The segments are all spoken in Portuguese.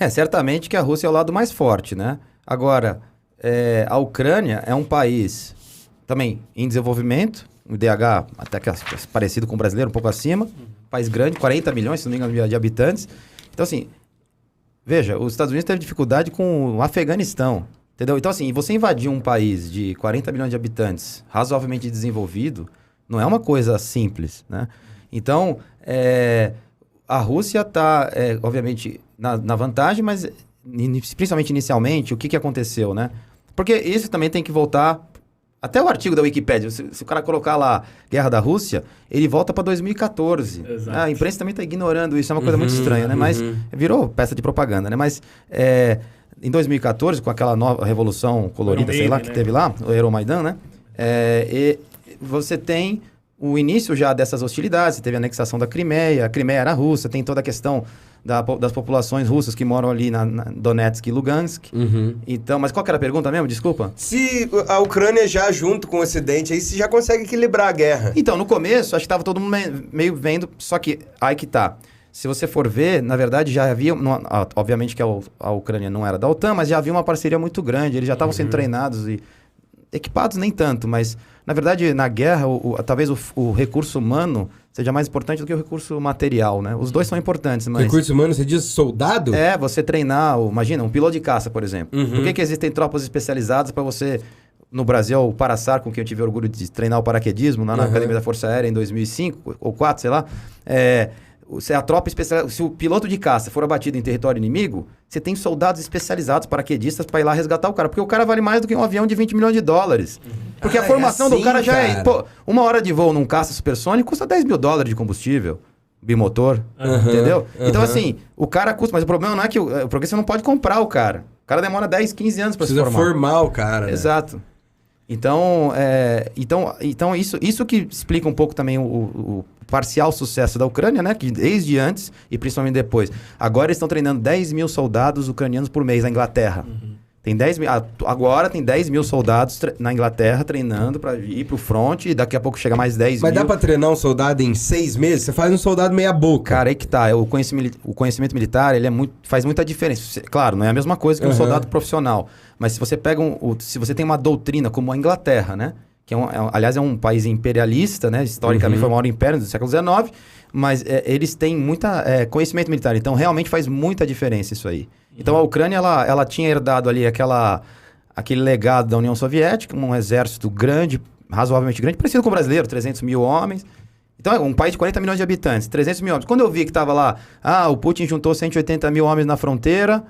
Certamente que a Rússia é o lado mais forte, né? Agora, a Ucrânia é um país também em desenvolvimento, o IDH até que é parecido com o brasileiro, um pouco acima, país grande, 40 milhões, se não me engano, de habitantes. Então, assim, veja, os Estados Unidos teve dificuldade com o Afeganistão, entendeu? Então, assim, você invadir um país de 40 milhões de habitantes, razoavelmente desenvolvido, não é uma coisa simples, né? Então, a Rússia está, obviamente, na vantagem, mas principalmente inicialmente, o que aconteceu, né? Porque isso também tem que voltar... Até o artigo da Wikipédia, se o cara colocar lá Guerra da Rússia, ele volta para 2014. A imprensa também está ignorando isso, é uma coisa muito estranha, né? Mas virou peça de propaganda, né? Mas em 2014, com aquela nova revolução colorida, sei lá, que teve lá, o Euromaidan, né? Você tem o início já dessas hostilidades, você teve a anexação da Crimeia, a Crimeia era russa, tem toda a questão das populações russas que moram ali na Donetsk e Lugansk. Então, mas qual que era a pergunta mesmo? Desculpa. Se a Ucrânia já junto com o Ocidente, aí se já consegue equilibrar a guerra. Então, no começo, acho que estava todo mundo meio vendo, só que aí que tá. Se você for ver, na verdade já havia, obviamente que a Ucrânia não era da OTAN, mas já havia uma parceria muito grande, eles já estavam sendo treinados e equipados nem tanto, mas na verdade na guerra talvez o recurso humano seja mais importante do que o recurso material, né? Os dois são importantes, mas... Recurso humano, você diz soldado? Você treinar, imagina, um piloto de caça, por exemplo. Por que existem tropas especializadas para você... No Brasil, o Paraçar, com quem eu tive orgulho de treinar o paraquedismo, lá na Academia da Força Aérea em 2005 ou 2004, sei lá, se a tropa especializada, se o piloto de caça for abatido em território inimigo, você tem soldados especializados, paraquedistas, para ir lá resgatar o cara. Porque o cara vale mais do que um avião de 20 milhões de dólares. Porque a formação do cara já é... Pô, uma hora de voo num caça supersônico custa 10 mil dólares de combustível. Bimotor. Entendeu? Então, assim, o cara custa... Mas o problema não é que... Porque você não pode comprar o cara. O cara demora 10, 15 anos para se formar. Precisa formar o cara. Exato. Né? Então isso que explica um pouco também o parcial sucesso da Ucrânia, né? Que desde antes e principalmente depois. Agora eles estão treinando 10 mil soldados ucranianos por mês na Inglaterra. Tem 10 mil, agora tem 10 mil soldados na Inglaterra treinando para ir pro front e daqui a pouco chega mais 10 Mas mil. dá para treinar um soldado em 6 meses? Você faz um soldado meia boca. Cara, aí que tá. O conhecimento militar, ele faz muita diferença. Claro, não é a mesma coisa que um soldado profissional. Mas se você pega se você tem uma doutrina como a Inglaterra, né? Que aliás é um país imperialista, né? Historicamente foi o maior império do século XIX, mas eles têm muita conhecimento militar. Então realmente faz muita diferença isso aí. Então a Ucrânia, ela tinha herdado ali aquele legado da União Soviética, um exército grande, razoavelmente grande, parecido com o brasileiro, 300 mil homens. Então é um país de 40 milhões de habitantes, 300 mil homens. Quando eu vi que estava lá, o Putin juntou 180 mil homens na fronteira,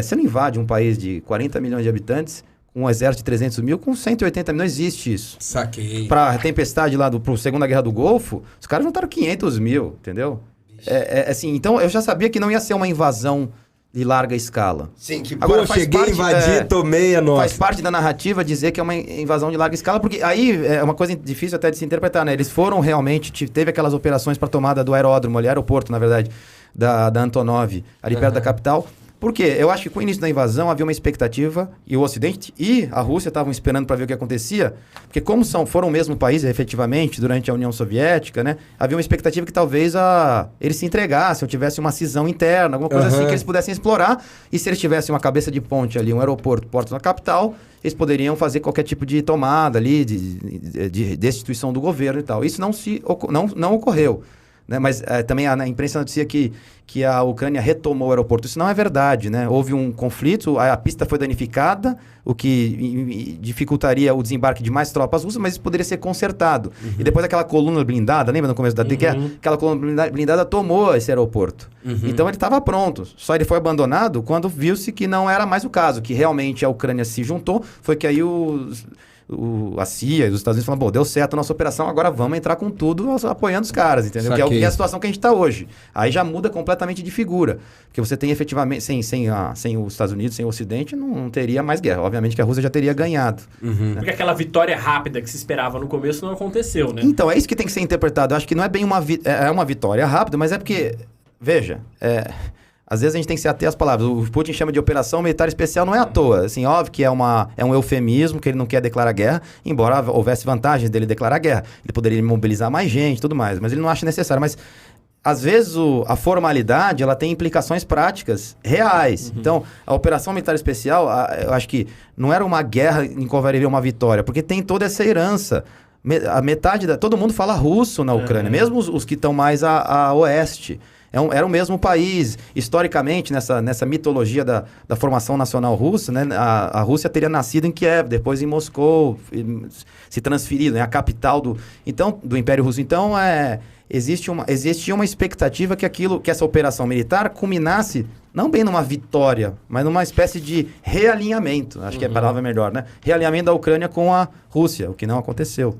você não invade um país de 40 milhões de habitantes com um exército de 300 mil, com 180 mil, não existe isso. Saquei. Pra tempestade lá pro Segunda Guerra do Golfo, os caras juntaram 500 mil, entendeu? Assim, então eu já sabia que não ia ser uma invasão de larga escala. Sim, que agora cheguei, invadi, tomei a nossa. Faz parte da narrativa dizer que é uma invasão de larga escala, porque aí é uma coisa difícil até de se interpretar, né? Eles foram realmente, teve aquelas operações para tomada do aeródromo, ali, aeroporto, na verdade, da Antonov, ali perto da capital. Por quê? Eu acho que com o início da invasão havia uma expectativa, e o Ocidente e a Rússia estavam esperando para ver o que acontecia, porque como foram o mesmo país, efetivamente, durante a União Soviética, né? Havia uma expectativa que talvez eles se entregassem, ou tivesse uma cisão interna, alguma coisa assim que eles pudessem explorar, e se eles tivessem uma cabeça de ponte ali, um aeroporto, porto na capital, eles poderiam fazer qualquer tipo de tomada ali, de destituição do governo e tal. Isso não ocorreu. Né? Mas também a imprensa noticia que a Ucrânia retomou o aeroporto. Isso não é verdade, né? Houve um conflito, a pista foi danificada, o que dificultaria o desembarque de mais tropas russas, mas isso poderia ser consertado. E depois aquela coluna blindada, lembra no começo da guerra? Aquela coluna blindada tomou esse aeroporto. Então ele estava pronto. Só ele foi abandonado quando viu-se que não era mais o caso, que realmente a Ucrânia se juntou, foi que aí a CIA e os Estados Unidos falaram, bom, deu certo a nossa operação, agora vamos entrar com tudo apoiando os caras, entendeu? Que é a situação que a gente está hoje. Aí já muda completamente de figura. Porque você tem efetivamente, sem os Estados Unidos, sem o Ocidente, não teria mais guerra. Obviamente que a Rússia já teria ganhado. Né? Porque aquela vitória rápida que se esperava no começo não aconteceu, né? Então, é isso que tem que ser interpretado. Eu acho que não é bem uma vitória rápida, mas é porque, veja, às vezes a gente tem que se ater às palavras. O Putin chama de operação militar especial, não é à toa. Assim, óbvio que é um eufemismo, que ele não quer declarar guerra, embora houvesse vantagens dele declarar guerra. Ele poderia mobilizar mais gente e tudo mais, mas ele não acha necessário. Mas às vezes a formalidade ela tem implicações práticas reais. Então, a Operação Militar Especial, eu acho que não era uma guerra em qual haveria uma vitória, porque tem toda essa herança. A metade todo mundo fala russo na Ucrânia, mesmo os que estão mais a oeste. Era o mesmo país. Historicamente, nessa mitologia da formação nacional russa, né, a Rússia teria nascido em Kiev, depois em Moscou, se transferido, né, a capital do Império Russo. Então, existia uma expectativa que essa operação militar culminasse, não bem numa vitória, mas numa espécie de realinhamento. Acho que é a palavra melhor, né? Realinhamento da Ucrânia com a Rússia, o que não aconteceu.